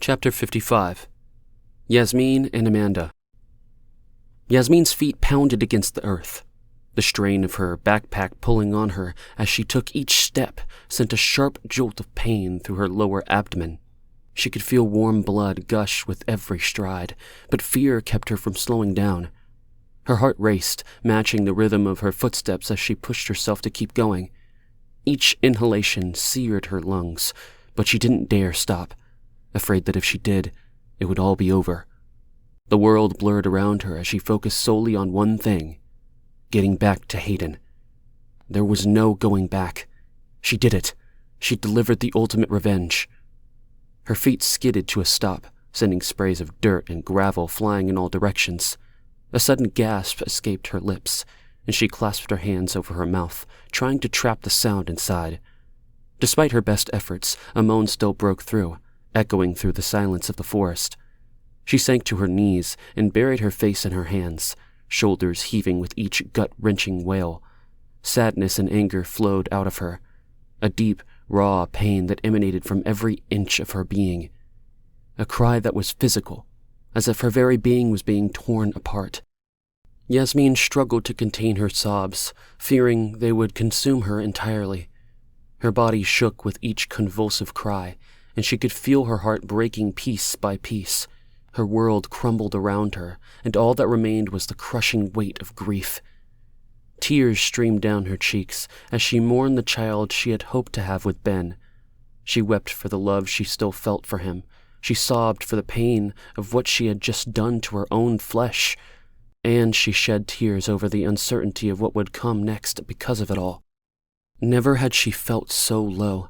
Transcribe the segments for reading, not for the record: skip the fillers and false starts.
Chapter 55. Yasmeen and Amanda. Yasmeen's feet pounded against the earth. The strain of her backpack pulling on her as she took each step sent a sharp jolt of pain through her lower abdomen. She could feel warm blood gush with every stride, but fear kept her from slowing down. Her heart raced, matching the rhythm of her footsteps as she pushed herself to keep going. Each inhalation seared her lungs, but she didn't dare stop, afraid that if she did, it would all be over. The world blurred around her as she focused solely on one thing: getting back to Hayden. There was no going back. She did it. She delivered the ultimate revenge. Her feet skidded to a stop, sending sprays of dirt and gravel flying in all directions. A sudden gasp escaped her lips, and she clasped her hands over her mouth, trying to trap the sound inside. Despite her best efforts, a moan still broke through, echoing through the silence of the forest. She sank to her knees and buried her face in her hands, shoulders heaving with each gut-wrenching wail. Sadness and anger flowed out of her, a deep, raw pain that emanated from every inch of her being. A cry that was physical, as if her very being was being torn apart. Yasmeen struggled to contain her sobs, fearing they would consume her entirely. Her body shook with each convulsive cry, and she could feel her heart breaking piece by piece. Her world crumbled around her, and all that remained was the crushing weight of grief. Tears streamed down her cheeks as she mourned the child she had hoped to have with Ben. She wept for the love she still felt for him. She sobbed for the pain of what she had just done to her own flesh, and she shed tears over the uncertainty of what would come next because of it all. Never had she felt so low.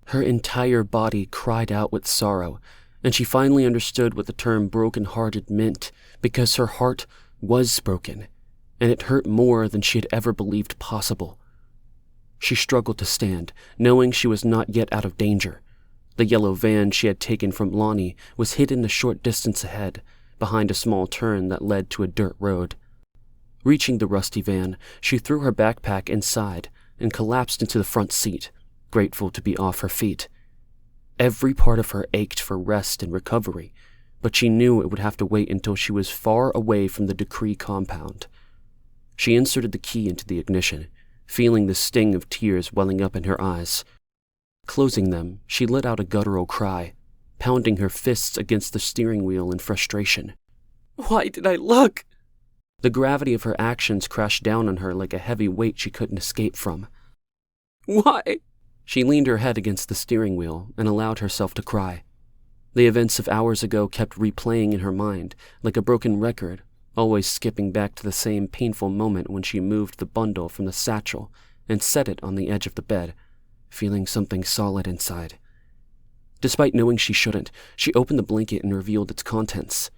Her entire body cried out with sorrow, and she finally understood what the term broken-hearted meant, because her heart was broken, and it hurt more than she had ever believed possible. She struggled to stand, knowing she was not yet out of danger. The yellow van she had taken from Lonnie was hidden a short distance ahead, behind a small turn that led to a dirt road. Reaching the rusty van, she threw her backpack inside and collapsed into the front seat, grateful to be off her feet. Every part of her ached for rest and recovery, but she knew it would have to wait until she was far away from the Decree compound. She inserted the key into the ignition, feeling the sting of tears welling up in her eyes. Closing them, she let out a guttural cry, pounding her fists against the steering wheel in frustration. Why did I look? The gravity of her actions crashed down on her like a heavy weight she couldn't escape from. Why? She leaned her head against the steering wheel and allowed herself to cry. The events of hours ago kept replaying in her mind, like a broken record, always skipping back to the same painful moment when she moved the bundle from the satchel and set it on the edge of the bed, feeling something solid inside. Despite knowing she shouldn't, she opened the blanket and revealed its contents.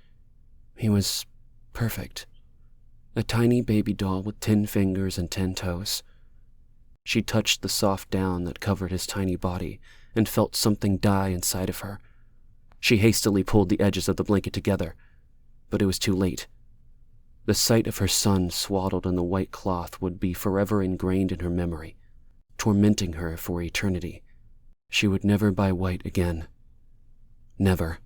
He was perfect. A tiny baby doll with 10 fingers and 10 toes. She touched the soft down that covered his tiny body and felt something die inside of her. She hastily pulled the edges of the blanket together, but it was too late. The sight of her son swaddled in the white cloth would be forever ingrained in her memory, tormenting her for eternity. She would never buy white again. Never.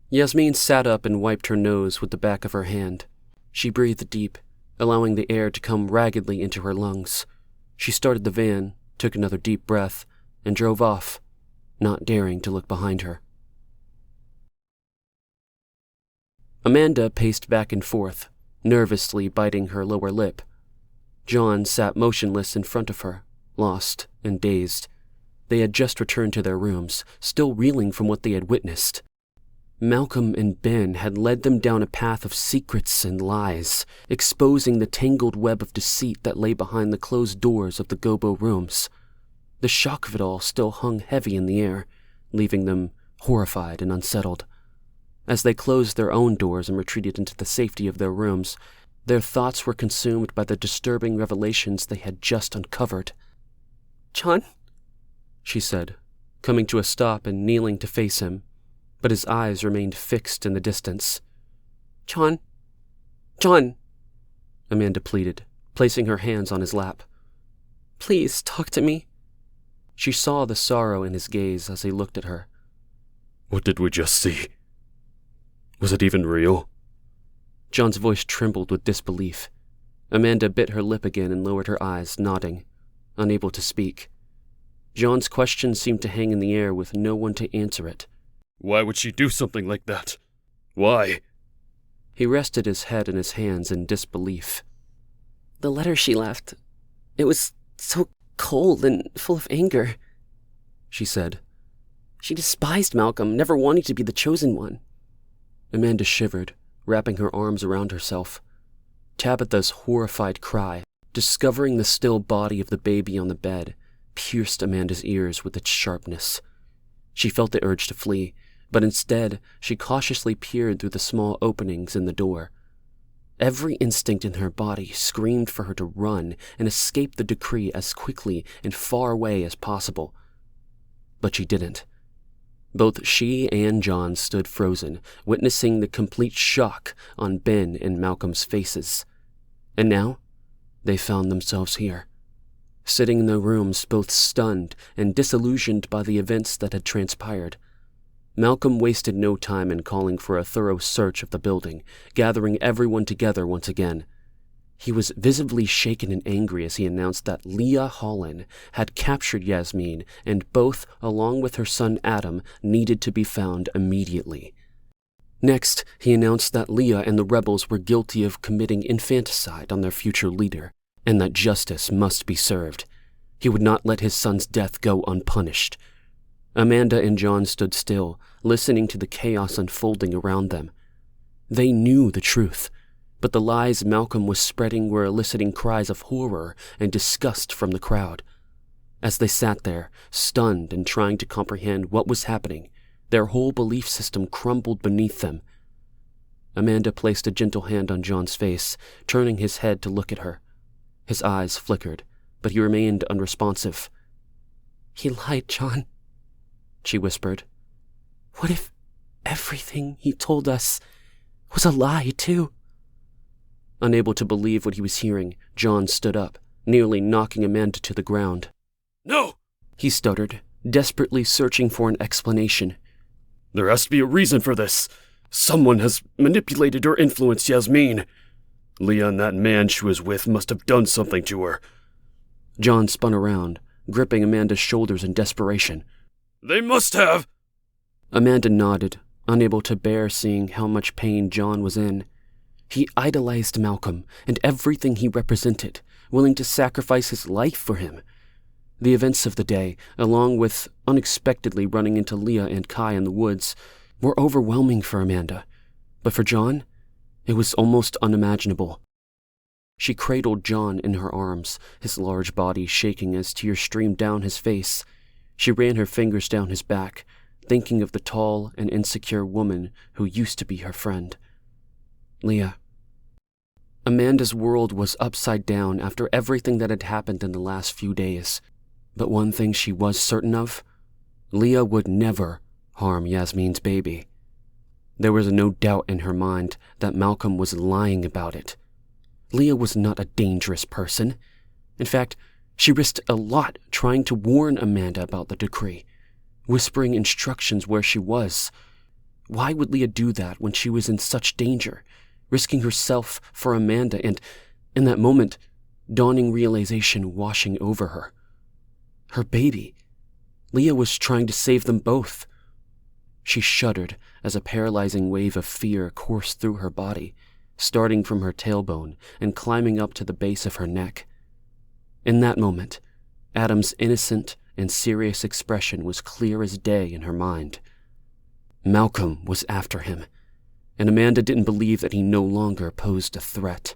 Yasmeen sat up and wiped her nose with the back of her hand. She breathed deep, allowing the air to come raggedly into her lungs. She started the van, took another deep breath, and drove off, not daring to look behind her. Amanda paced back and forth, nervously biting her lower lip. John sat motionless in front of her, lost and dazed. They had just returned to their rooms, still reeling from what they had witnessed. Malcolm and Ben had led them down a path of secrets and lies, exposing the tangled web of deceit that lay behind the closed doors of the Gobo rooms. The shock of it all still hung heavy in the air, leaving them horrified and unsettled. As they closed their own doors and retreated into the safety of their rooms, their thoughts were consumed by the disturbing revelations they had just uncovered. "John?" she said, coming to a stop and kneeling to face him, but his eyes remained fixed in the distance. "John? John!" Amanda pleaded, placing her hands on his lap. "Please, talk to me." She saw the sorrow in his gaze as he looked at her. What did we just see? Was it even real? John's voice trembled with disbelief. Amanda bit her lip again and lowered her eyes, nodding, unable to speak. John's question seemed to hang in the air with no one to answer it. Why would she do something like that? Why? He rested his head in his hands in disbelief. The letter she left, it was so cold and full of anger, she said. She despised Malcolm, never wanting to be the chosen one. Amanda shivered, wrapping her arms around herself. Tabitha's horrified cry, discovering the still body of the baby on the bed, pierced Amanda's ears with its sharpness. She felt the urge to flee, but instead she cautiously peered through the small openings in the door. Every instinct in her body screamed for her to run and escape the decree as quickly and far away as possible. But she didn't. Both she and John stood frozen, witnessing the complete shock on Ben and Malcolm's faces. And now, they found themselves here, sitting in their rooms both stunned and disillusioned by the events that had transpired. Malcolm wasted no time in calling for a thorough search of the building, gathering everyone together once again. He was visibly shaken and angry as he announced that Leah Holland had captured Yasmeen, and both, along with her son Adam, needed to be found immediately. Next, he announced that Leah and the rebels were guilty of committing infanticide on their future leader, and that justice must be served. He would not let his son's death go unpunished. Amanda and John stood still, listening to the chaos unfolding around them. They knew the truth, but the lies Malcolm was spreading were eliciting cries of horror and disgust from the crowd. As they sat there, stunned and trying to comprehend what was happening, their whole belief system crumbled beneath them. Amanda placed a gentle hand on John's face, turning his head to look at her. His eyes flickered, but he remained unresponsive. "He lied, John," she whispered. "What if everything he told us was a lie, too?" Unable to believe what he was hearing, John stood up, nearly knocking Amanda to the ground. No! He stuttered, desperately searching for an explanation. There has to be a reason for this. Someone has manipulated or influenced Yasmeen. Leah and that man she was with must have done something to her. John spun around, gripping Amanda's shoulders in desperation. They must have! Amanda nodded, unable to bear seeing how much pain John was in. He idolized Malcolm and everything he represented, willing to sacrifice his life for him. The events of the day, along with unexpectedly running into Leah and Kai in the woods, were overwhelming for Amanda. But for John, it was almost unimaginable. She cradled John in her arms, his large body shaking as tears streamed down his face. She ran her fingers down his back, thinking of the tall and insecure woman who used to be her friend. Leah. Amanda's world was upside down after everything that had happened in the last few days. But one thing she was certain of, Leah would never harm Yasmeen's baby. There was no doubt in her mind that Malcolm was lying about it. Leah was not a dangerous person. In fact, she risked a lot trying to warn Amanda about the decree, whispering instructions where she was. Why would Leah do that when she was in such danger, risking herself for Amanda and, in that moment, dawning realization washing over her? Her baby. Leah was trying to save them both. She shuddered as a paralyzing wave of fear coursed through her body, starting from her tailbone and climbing up to the base of her neck. In that moment, Adam's innocent and serious expression was clear as day in her mind. Malcolm was after him, and Amanda didn't believe that he no longer posed a threat.